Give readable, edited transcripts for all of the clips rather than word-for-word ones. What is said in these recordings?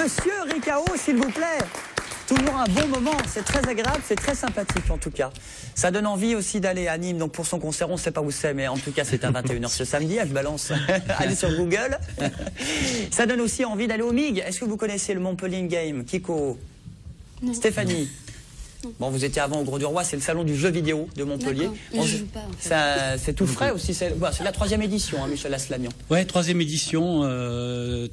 Monsieur Ricao, s'il vous plaît. Toujours un bon moment, c'est très agréable, c'est très sympathique en tout cas. Ça donne envie aussi d'aller à Nîmes, donc pour son concert, on ne sait pas où c'est, mais en tout cas c'est à 21h ce samedi, je balance, allez sur Google. Ça donne aussi envie d'aller au MIG. Est-ce que vous connaissez le Montpellier Game? Kiko? Non. Stéphanie? Non. Bon, vous étiez avant au Gros du Roi, c'est le salon du jeu vidéo de Montpellier. Bon, je joue pas, en fait. C'est tout frais aussi, c'est la 3e édition, hein, Michel Aslanian. Ouais, 3e édition,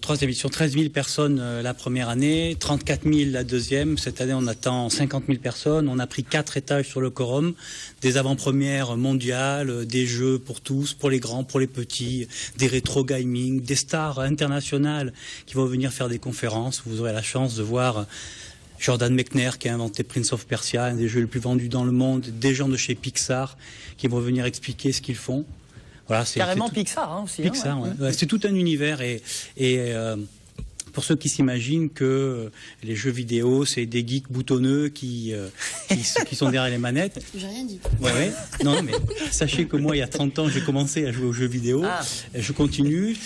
13 000 personnes la première année, 34 000 la deuxième. Cette année, on attend 50 000 personnes. On a pris 4 étages sur le quorum, des avant-premières mondiales, des jeux pour tous, pour les grands, pour les petits, des rétro gaming, des stars internationales qui vont venir faire des conférences. Vous aurez la chance de voir Jordan Mechner qui a inventé Prince of Persia, un des jeux les plus vendus dans le monde, des gens de chez Pixar qui vont venir expliquer ce qu'ils font. Voilà, carrément Pixar hein, aussi. Pixar, hein, ouais. C'est tout un univers et pour ceux qui s'imaginent que les jeux vidéo, c'est des geeks boutonneux qui sont derrière les manettes. J'ai rien dit. Ouais. Non, mais sachez que moi, il y a 30 ans, j'ai commencé à jouer aux jeux vidéo. Je continue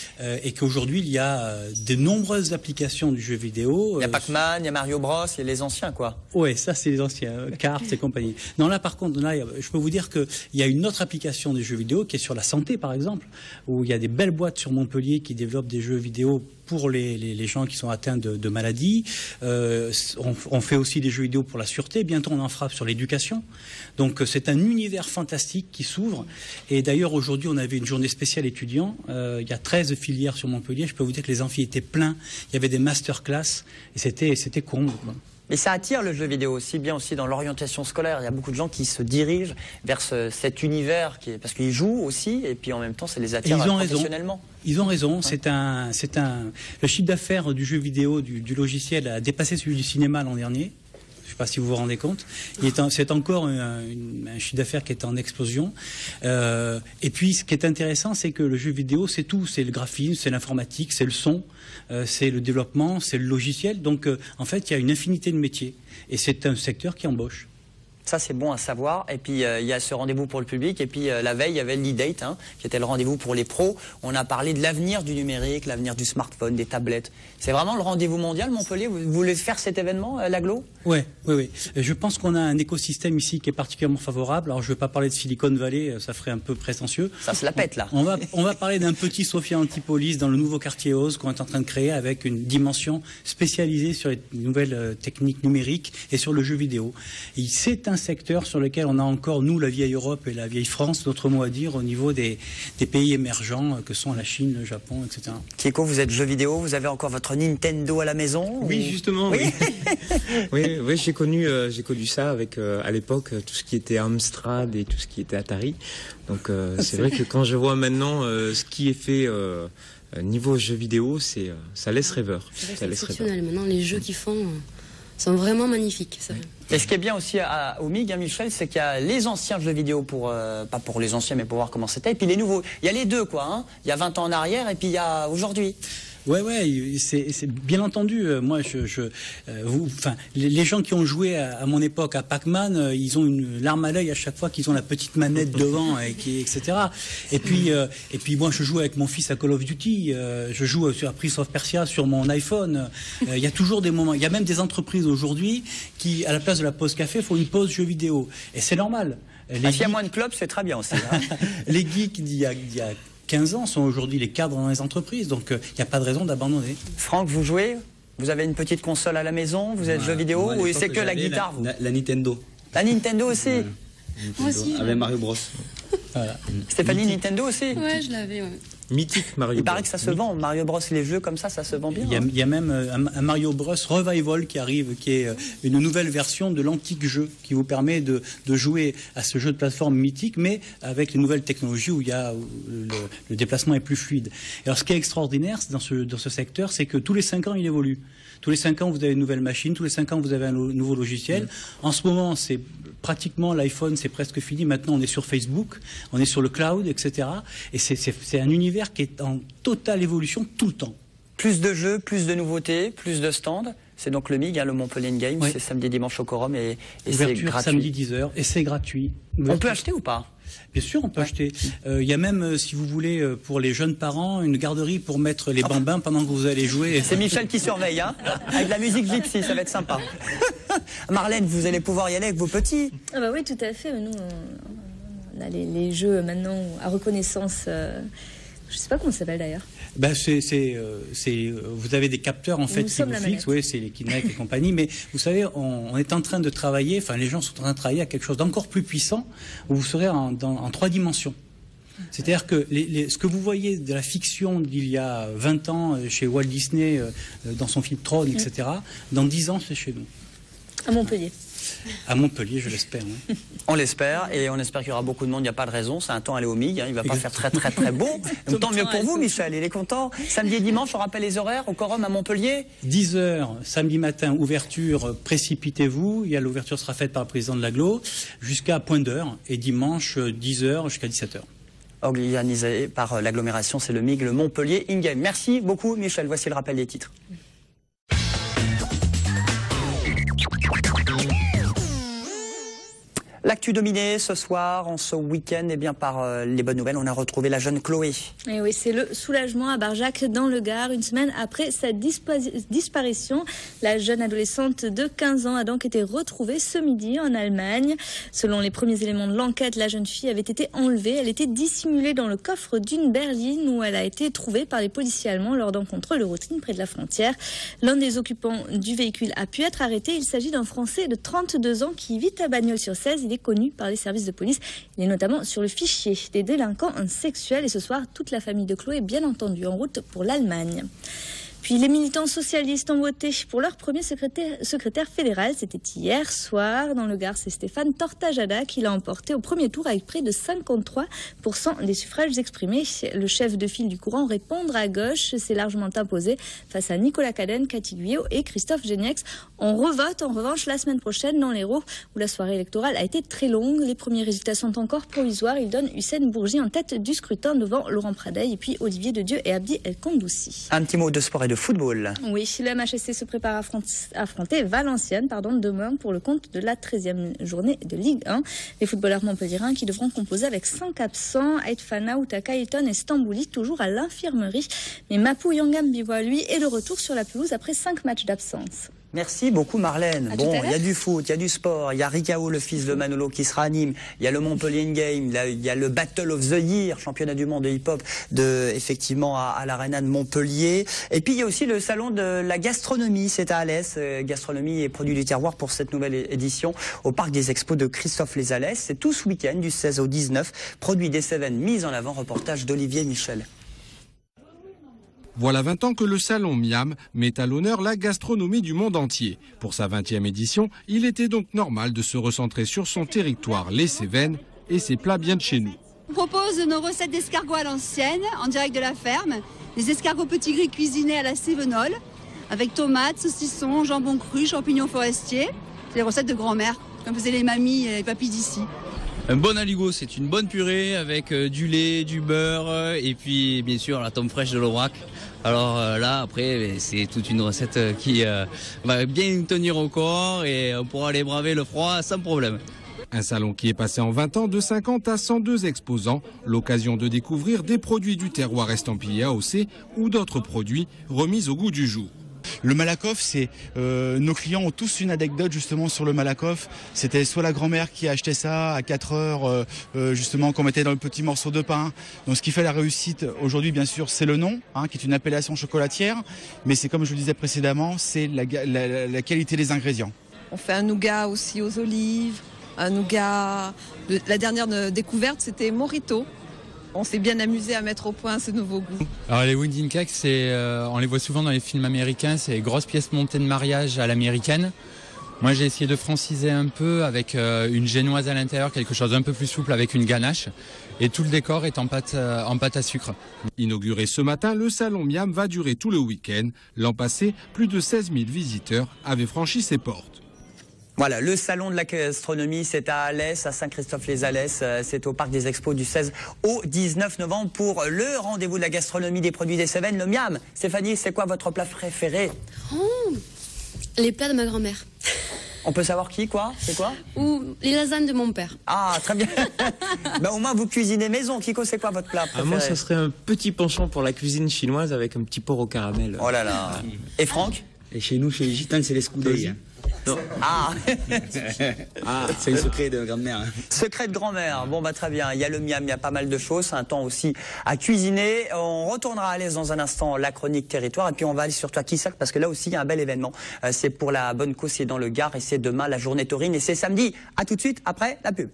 et qu'aujourd'hui, il y a de nombreuses applications du jeu vidéo. Il y a Pac-Man, il y a Mario Bros, il y a les anciens, quoi. Ouais, ça, c'est les anciens, cartes et compagnie. Non, là, par contre, là, je peux vous dire qu'il y a une autre application des jeux vidéo qui est sur la santé, par exemple, où il y a des belles boîtes sur Montpellier qui développent des jeux vidéo pour les gens qui sont atteints de maladies. On fait aussi des jeux vidéo pour la sûreté. Bientôt, on en fera sur l'éducation. Donc, c'est un univers fantastique qui s'ouvre. Et d'ailleurs, aujourd'hui, on avait une journée spéciale étudiants. Il y a 13 filières sur Montpellier. Je peux vous dire que les amphis étaient pleins. Il y avait des masterclass. Et c'était comble, quoi. Mais ça attire le jeu vidéo aussi bien aussi dans l'orientation scolaire. Il y a beaucoup de gens qui se dirigent vers cet univers parce qu'ils jouent aussi et puis en même temps, ça les attire professionnellement. Ils ont raison. Ouais. Le chiffre d'affaires du jeu vidéo, du logiciel a dépassé celui du cinéma l'an dernier. Je ne sais pas si vous vous rendez compte. C'est encore un chiffre d'affaires qui est en explosion. Et puis, ce qui est intéressant, c'est que le jeu vidéo, c'est tout. C'est le graphisme, c'est l'informatique, c'est le son, c'est le développement, c'est le logiciel. Donc, en fait, il y a une infinité de métiers. Et c'est un secteur qui embauche. Ça, c'est bon à savoir. Et puis, il y a ce rendez-vous pour le public. Et puis, la veille, il y avait l'e-date, qui était le rendez-vous pour les pros. On a parlé de l'avenir du numérique, l'avenir du smartphone, des tablettes. C'est vraiment le rendez-vous mondial, Montpellier. Vous voulez faire cet événement, l'aglo? Oui. Je pense qu'on a un écosystème ici qui est particulièrement favorable. Alors, je ne vais pas parler de Silicon Valley, ça ferait un peu prétentieux. Ça se la pète, là. On va parler d'un petit Sophia Antipolis dans le nouveau quartier Oz qu'on est en train de créer avec une dimension spécialisée sur les nouvelles techniques numériques et sur le jeu vidéo. C'est un secteur sur lequel on a encore, nous, la vieille Europe et la vieille France, d'autres mots à dire au niveau des pays émergents que sont la Chine, le Japon, etc. Kiko, vous êtes jeu vidéo, vous avez encore votre Nintendo à la maison? Oui, justement. Oui, oui, j'ai connu ça avec, à l'époque, tout ce qui était Amstrad et tout ce qui était Atari. Donc, c'est vrai que quand je vois maintenant ce qui est fait niveau jeux vidéo, ça laisse rêveur. C'est exceptionnel. Maintenant, les jeux qu'ils font sont vraiment magnifiques. Ça. Et ce qui est bien aussi au MIG, Michel, c'est qu'il y a les anciens jeux vidéo, pas pour les anciens, mais pour voir comment c'était, et puis les nouveaux. Il y a les deux, quoi. Il y a 20 ans en arrière, et puis il y a aujourd'hui. Ouais, c'est bien entendu. Moi, les gens qui ont joué à mon époque à Pac-Man, ils ont une larme à l'œil à chaque fois qu'ils ont la petite manette devant, etc. Et puis moi, je joue avec mon fils à Call of Duty. Je joue à Prince of Persia sur mon iPhone. Il y a toujours des moments. Il y a même des entreprises aujourd'hui qui, à la place de la pause café, font une pause jeu vidéo. Et c'est normal. S'il y a moins de clubs, c'est très bien aussi. Les geeks d'il y a 15 ans sont aujourd'hui les cadres dans les entreprises, donc il n'y a pas de raison d'abandonner. Franck, vous jouez? Vous avez une petite console à la maison? Vous êtes jeux vidéo? Ou c'est que la guitare? La Nintendo. La Nintendo aussi? Moi aussi. Avec Mario Bros. Voilà. Stéphanie, Nintendo aussi? Ouais, je l'avais, ouais. Mythique Mario Il paraît Bros. que ça se vend. Mario Bros, les jeux comme ça se vend bien. Il y a même un Mario Bros Revival qui arrive, qui est une nouvelle version de l'antique jeu, qui vous permet de jouer à ce jeu de plateforme mythique, mais avec les nouvelles technologies où le déplacement est plus fluide. Et alors, ce qui est extraordinaire dans ce secteur, c'est que tous les 5 ans, il évolue. Tous les 5 ans, vous avez une nouvelle machine. Tous les 5 ans, vous avez un nouveau logiciel. En ce moment, c'est pratiquement l'iPhone, c'est presque fini. Maintenant, on est sur Facebook, on est sur le cloud, etc. Et c'est un univers qui est en totale évolution tout le temps. Plus de jeux, plus de nouveautés, plus de stands. C'est donc le MIG, le Montpellier Game. Oui. C'est samedi, dimanche au Quorum et c'est Ouverture gratuit. samedi 10h et c'est gratuit. On peut acheter ou pas? Bien sûr, on peut acheter. Il y a même, si vous voulez, pour les jeunes parents, une garderie pour mettre les bambins pendant que vous allez jouer. C'est Michel qui surveille, hein, avec la musique gypsy, ça va être sympa. Marlène, vous allez pouvoir y aller avec vos petits. Ah bah oui, tout à fait. Nous, on a les jeux maintenant à reconnaissance. Je sais pas comment ça s'appelle d'ailleurs. Ben vous avez des capteurs en fait qui vous fixent, oui, c'est les Kinect et compagnie, mais vous savez, on est en train de travailler, enfin les gens sont en train de travailler à quelque chose d'encore plus puissant, où vous serez en 3 dimensions. C'est-à-dire que ce que vous voyez de la fiction d'il y a 20 ans chez Walt Disney, dans son film Tron, etc., dans 10 ans c'est chez nous. À Montpellier. À Montpellier, je l'espère. Oui. On l'espère, et on espère qu'il y aura beaucoup de monde, il n'y a pas de raison, c'est un temps aller au MIG, il ne va pas faire très très très beau. Donc, tant mieux pour vous, Michel, il est content. Samedi et dimanche, on rappelle les horaires au Quorum à Montpellier. 10h, samedi matin, ouverture, précipitez-vous, l'ouverture sera faite par le président de l'agglo, jusqu'à point d'heure, et dimanche, 10h jusqu'à 17h. Organisé par l'agglomération, c'est le MIG, le Montpellier In-Game. Merci beaucoup, Michel, voici le rappel des titres. L'actu dominée ce soir, en ce week-end, eh bien par les bonnes nouvelles, on a retrouvé la jeune Chloé. Et oui, c'est le soulagement à Barjac dans le Gard. Une semaine après sa disparition, la jeune adolescente de 15 ans a donc été retrouvée ce midi en Allemagne. Selon les premiers éléments de l'enquête, la jeune fille avait été enlevée. Elle était dissimulée dans le coffre d'une berline où elle a été trouvée par les policiers allemands lors d'un contrôle de routine près de la frontière. L'un des occupants du véhicule a pu être arrêté. Il s'agit d'un Français de 32 ans qui vit à Bagnols-sur-Cèze. Il est connu par les services de police. Il est notamment sur le fichier des délinquants sexuels. Et ce soir, toute la famille de Chloé est bien entendu en route pour l'Allemagne. Puis les militants socialistes ont voté pour leur premier secrétaire fédéral. C'était hier soir. Dans le Gard, c'est Stéphane Tortajada qui l'a emporté au premier tour avec près de 53% des suffrages exprimés. Le chef de file du courant Répondre à gauche s'est largement imposé face à Nicolas Cadenne, Cathy Guyot et Christophe Geniex. On revote en revanche la semaine prochaine dans l'Hérault où la soirée électorale a été très longue. Les premiers résultats sont encore provisoires. Ils donnent Hussein Bourgi en tête du scrutin devant Laurent Pradeil et puis Olivier Dedieu et Abdi El Kondoussi. Un petit mot de sport et de football. Oui, le MHSC se prépare à affronter Valenciennes demain pour le compte de la 13e journée de Ligue 1. Les footballeurs montpelliérains qui devront composer avec 5 absents, Aitfana, Outaka, Hilton et Stambouli, toujours à l'infirmerie. Mais Mapou Yangam Bivois, lui, est de retour sur la pelouse après 5 matchs d'absence. Merci beaucoup Marlène. Bon, il y a du foot, il y a du sport, il y a Ricao, le fils de Manolo, qui sera à Nîmes, il y a le Montpellier In-Game, il y a le Battle of the Year, championnat du monde de hip-hop, effectivement à l'Arena de Montpellier. Et puis il y a aussi le salon de la gastronomie, c'est à Alès, gastronomie et produits du terroir pour cette nouvelle édition au parc des expos de Christophe Les Alès. C'est tout ce week-end du 16 au 19, produits des Cévennes mis en avant, reportage d'Olivier Michel. Voilà 20 ans que le salon Miam met à l'honneur la gastronomie du monde entier. Pour sa 20e édition, il était donc normal de se recentrer sur son territoire, les Cévennes, et ses plats bien de chez nous. On propose nos recettes d'escargots à l'ancienne, en direct de la ferme. Les escargots petits gris cuisinés à la cévenole, avec tomates, saucissons, jambon cru, champignons forestiers. C'est les recettes de grand-mère, comme faisaient les mamies et les papis d'ici. Un bon aligot, c'est une bonne purée avec du lait, du beurre et puis bien sûr la tome fraîche de l'Aubrac. Alors là, après, c'est toute une recette qui va bien tenir au corps et on pourra aller braver le froid sans problème. Un salon qui est passé en 20 ans de 50 à 102 exposants, l'occasion de découvrir des produits du terroir estampillés AOC ou d'autres produits remis au goût du jour. Le Malakoff, c'est nos clients ont tous une anecdote justement sur le Malakoff. C'était soit la grand-mère qui achetait ça à 4 heures, justement qu'on mettait dans le petit morceau de pain. Donc ce qui fait la réussite aujourd'hui, bien sûr, c'est le nom, qui est une appellation chocolatière. Mais c'est comme je le disais précédemment, c'est la qualité des ingrédients. On fait un nougat aussi aux olives, un nougat. La dernière découverte, c'était Morito. On s'est bien amusé à mettre au point ce nouveau goût. Alors les wedding cakes, on les voit souvent dans les films américains, c'est des grosses pièces montées de mariage à l'américaine. Moi j'ai essayé de franciser un peu avec une génoise à l'intérieur, quelque chose un peu plus souple avec une ganache. Et tout le décor est en pâte à sucre. Inauguré ce matin, le salon Miam va durer tout le week-end. L'an passé, plus de 16 000 visiteurs avaient franchi ses portes. Voilà, le salon de la gastronomie, c'est à Alès, à Saint-Christophe-les-Alès. C'est au Parc des Expos du 16 au 19 novembre pour le rendez-vous de la gastronomie des produits des Cévennes, le Miam. Stéphanie, c'est quoi votre plat préféré? Les plats de ma grand-mère. On peut savoir qui, quoi? C'est quoi? Ou les lasagnes de mon père. Ah, très bien. Ben, au moins, vous cuisinez maison. Kiko, c'est quoi votre plat préféré? Moi, ça serait un petit penchant pour la cuisine chinoise avec un petit porc au caramel. Oh là là. Et Franck? Et chez nous, chez les gitanes, c'est les scoudés. Ah, c'est le secret de grand-mère. Secret de grand-mère. Bon, bah très bien. Il y a le Miam, il y a pas mal de choses. C'est un temps aussi à cuisiner. On retournera à l'aise dans un instant la chronique territoire. Et puis on va aller sur Toisquissac parce que là aussi, il y a un bel événement. C'est pour la bonne cause, c'est dans le Gard et c'est demain la journée taurine et c'est samedi. À tout de suite après la pub.